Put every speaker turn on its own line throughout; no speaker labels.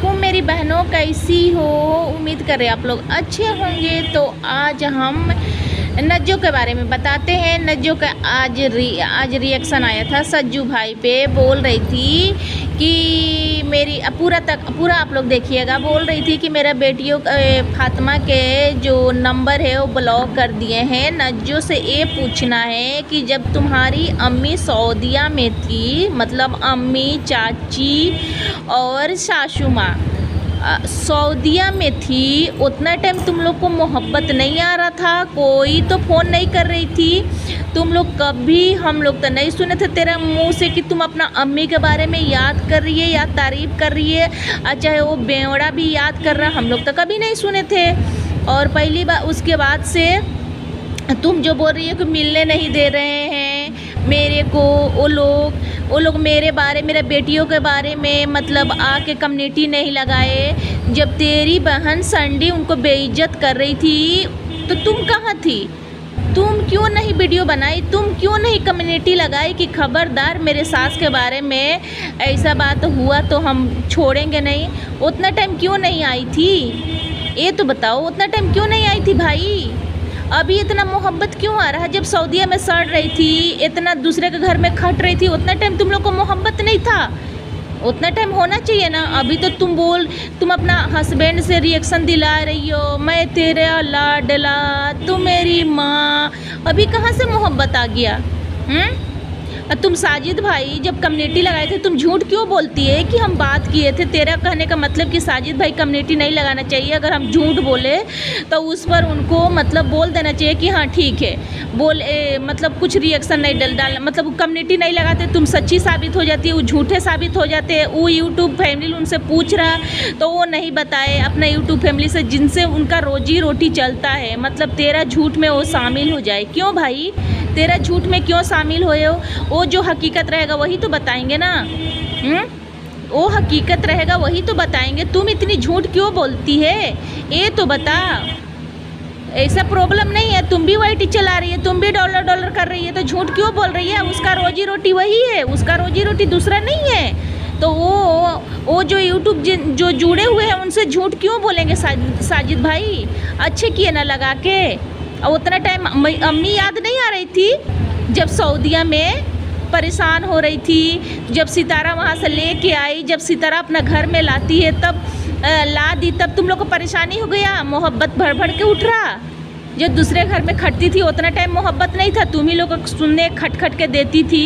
वालेकुम मेरी बहनों, कैसी हो? उम्मीद कर रहे आप लोग अच्छे होंगे। तो आज हम नज्जो के बारे में बताते हैं। नज्जो का आज रिएक्शन आया था सज्जू भाई पे। बोल रही थी कि मेरी पूरा आप लोग देखिएगा। बोल रही थी कि मेरा बेटियों फातिमा के जो नंबर है वो ब्लॉक कर दिए हैं। नज्जो से ये पूछना है कि जब तुम्हारी अम्मी सऊदीया में थी, मतलब अम्मी, चाची और सासू माँ सऊदीया में थी, उतना टाइम तुम लोग को मोहब्बत नहीं आ रहा था? कोई तो फ़ोन नहीं कर रही थी तुम लोग कभी? हम लोग तो नहीं सुने थे तेरा मुंह से कि तुम अपना अम्मी के बारे में याद कर रही है या तारीफ़ कर रही है, चाहे वो बेवड़ा भी याद कर रहा, हम लोग तो कभी नहीं सुने थे। और पहली बार उसके बाद से तुम जो बोल रही हो कि मिलने नहीं दे रहे हैं मेरे को, वो लोग मेरे बेटियों के बारे में मतलब आके कम्युनिटी नहीं लगाए। जब तेरी बहन संडी उनको बेइज्जत कर रही थी तो तुम कहाँ थी? तुम क्यों नहीं वीडियो बनाई? तुम क्यों नहीं कम्युनिटी लगाई कि खबरदार मेरे सास के बारे में ऐसा बात हुआ तो हम छोड़ेंगे नहीं? उतना टाइम क्यों नहीं आई थी? ये तो बताओ, उतना टाइम क्यों नहीं आई थी भाई? अभी इतना मोहब्बत क्यों आ रहा है? जब सऊदीया में सड़ रही थी, इतना दूसरे के घर में खट रही थी, उतना टाइम तुम लोग को मोहब्बत नहीं था? उतना टाइम होना चाहिए ना। अभी तो तुम अपना हस्बैंड से रिएक्शन दिला रही हो, मैं तेरा लाडला, तू मेरी माँ। अभी कहाँ से मोहब्बत आ गया? तुम साजिद भाई जब कम्युनिटी लगाए थे, तुम झूठ क्यों बोलती है कि हम बात किए थे? तेरा कहने का मतलब कि साजिद भाई कम्युनिटी नहीं लगाना चाहिए। अगर हम झूठ बोले तो उस पर उनको मतलब बोल देना चाहिए कि हाँ ठीक है, मतलब कुछ रिएक्शन नहीं डालना, मतलब कम्युनिटी नहीं लगाते, तुम सच्ची साबित हो जाती है, वो झूठे साबित हो जाते हैं। वो यूट्यूब फैमिली उनसे पूछ रहा तो वो नहीं बताए अपना यूट्यूब फैमिली से, जिनसे उनका रोजी रोटी चलता है, मतलब तेरा झूठ में वो शामिल हो जाए। क्यों भाई, तेरा झूठ में क्यों शामिल हुए हो? वो जो हकीकत रहेगा वही तो बताएंगे ना। वो हकीकत रहेगा वही तो बताएंगे। तुम इतनी झूठ क्यों बोलती है ये तो बता। ऐसा प्रॉब्लम नहीं है, तुम भी वाईटी चला रही है, तुम भी डॉलर कर रही है, तो झूठ क्यों बोल रही है? उसका रोजी रोटी वही है, उसका रोजी रोटी दूसरा नहीं है। तो वो जो यूट्यूब जो जुड़े हुए हैं उनसे झूठ क्यों बोलेंगे साजिद भाई? अच्छे किए ना लगा के। और उतना टाइम अम्मी याद नहीं आ रही थी जब सऊदीया में परेशान हो रही थी, जब सितारा वहाँ से लेके आई, जब सितारा अपना घर में लाती है तब ला दी, तब तुम लोग को परेशानी हो गया, मोहब्बत भर के उठ रहा। जब दूसरे घर में खटती थी उतना टाइम मोहब्बत नहीं था, तुम ही लोग सुनने खट के देती थी।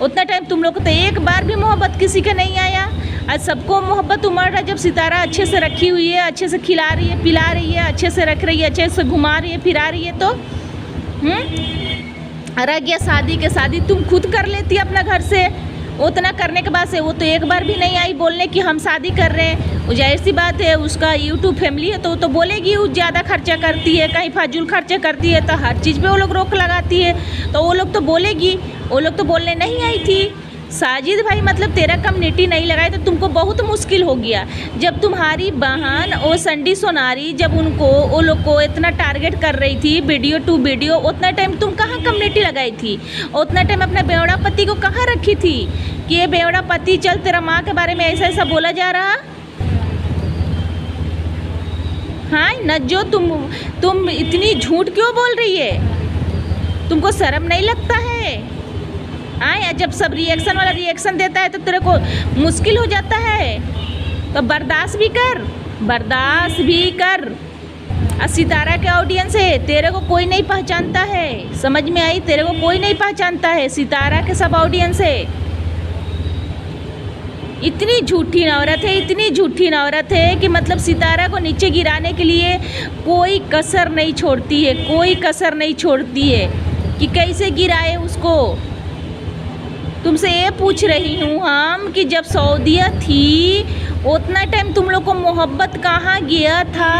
उतना टाइम तुम लोग को तो एक बार भी मोहब्बत किसी का नहीं आया। आज सबको मोहब्बत उमड़ रहा। जब सितारा अच्छे से रखी हुई है, अच्छे से खिला रही है, पिला रही है, अच्छे से रख रही है, अच्छे से घुमा रही है, फिरा रही है, तो रह गया शादी के शादी तुम खुद कर लेती अपना घर से। उतना करने के बाद से वो तो एक बार भी नहीं आई बोलने कि हम शादी कर रहे हैं। वो जाहिर सी बात है, उसका यूट्यूब फैमिली है तो वो तो बोलेगी वो ज़्यादा खर्चा करती है, कहीं फाजूल खर्चा करती है, तो हर चीज़ पे वो लोग रोक लगाती है, तो वो लोग तो बोलेगी। वो लोग तो बोलने नहीं आई थी। साजिद भाई मतलब तेरा कम्युनिटी नहीं लगाए तो तुमको बहुत मुश्किल हो गया। जब तुम्हारी बहन और संडी सोनारी जब वो लोग को इतना टारगेट कर रही थी वीडियो टू वीडियो, उतना टाइम तुम कहाँ कम्युनिटी लगाई थी? उतना टाइम अपने बेवड़ा पति को कहाँ रखी थी कि ये बेवड़ा पति चल तेरा माँ के बारे में ऐसा बोला जा रहा? हाँ नज्जो, तुम इतनी झूठ क्यों बोल रही है? तुमको शर्म नहीं लगता है? हाँ, जब सब रिएक्शन वाला रिएक्शन देता है तो तेरे को मुश्किल हो जाता है, तो बर्दाश्त भी कर। सितारा के ऑडियंस है, तेरे को कोई नहीं पहचानता है, समझ में आई? तेरे को कोई नहीं पहचानता है, सितारा के सब ऑडियंस है। इतनी झूठी औरत है कि मतलब सितारा को नीचे गिराने के लिए कोई कसर नहीं छोड़ती है कि कैसे गिराए उसको। तुमसे ये पूछ रही हूँ हम कि जब सऊदीया थी उतना टाइम तुम लोग को मोहब्बत कहाँ गया था?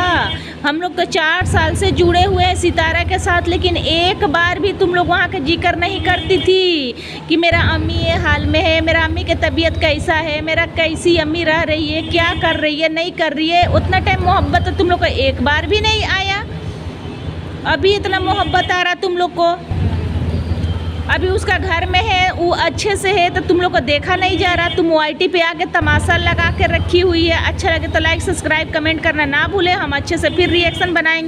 हम लोग तो 4 साल से जुड़े हुए हैं सितारा के साथ, लेकिन एक बार भी तुम लोग वहाँ का जिक्र नहीं करती थी कि मेरा अम्मी ये हाल में है, मेरा अम्मी की तबीयत कैसा है, मेरा कैसी अम्मी रह रही है, क्या कर रही है, नहीं कर रही है। उतना टाइम मोहब्बत तो तुम लोग को एक बार भी नहीं आया। अभी इतना मोहब्बत आ रहा तुम लोग को। अभी उसका घर में है, वो अच्छे से है तो तुम लोग को देखा नहीं जा रहा, तुम OIT पे आके तमाशा लगा के रखी हुई है। अच्छा लगे तो लाइक सब्सक्राइब कमेंट करना ना भूले, हम अच्छे से फिर रिएक्शन बनाएंगे।